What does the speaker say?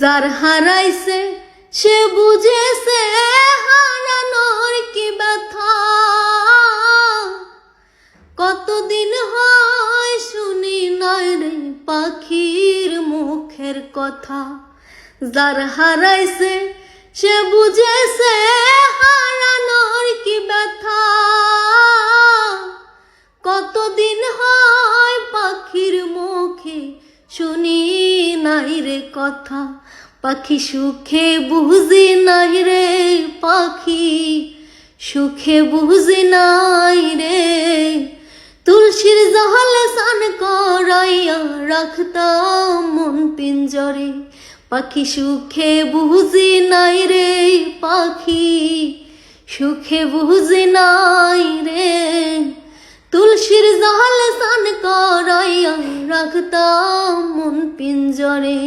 যার হারাইছে সে বুঝেছে হারানোর কি ব্যথা। কতদিন হয় শুনি নাই রে পাখির মুখের কথা। যার হারাইছে সে বুঝেছে হারানোর কি ব্যথা। কতদিন হয় পাখির মুখে শুনি নাই রে কথা। পাখি সুখে বুঝি নাই রে, পাখি সুখে বুঝি নাই রে। তুলসীর জলে স্নান করাইয়া রাখতাম মন পিঞ্জরে। পাখি সুখে বুঝি নাই রে, পাখি সুখে বুঝি নাই রে। তুলসীর জলে স্নান করাইয়া রাখতাম মন পিঞ্জরে।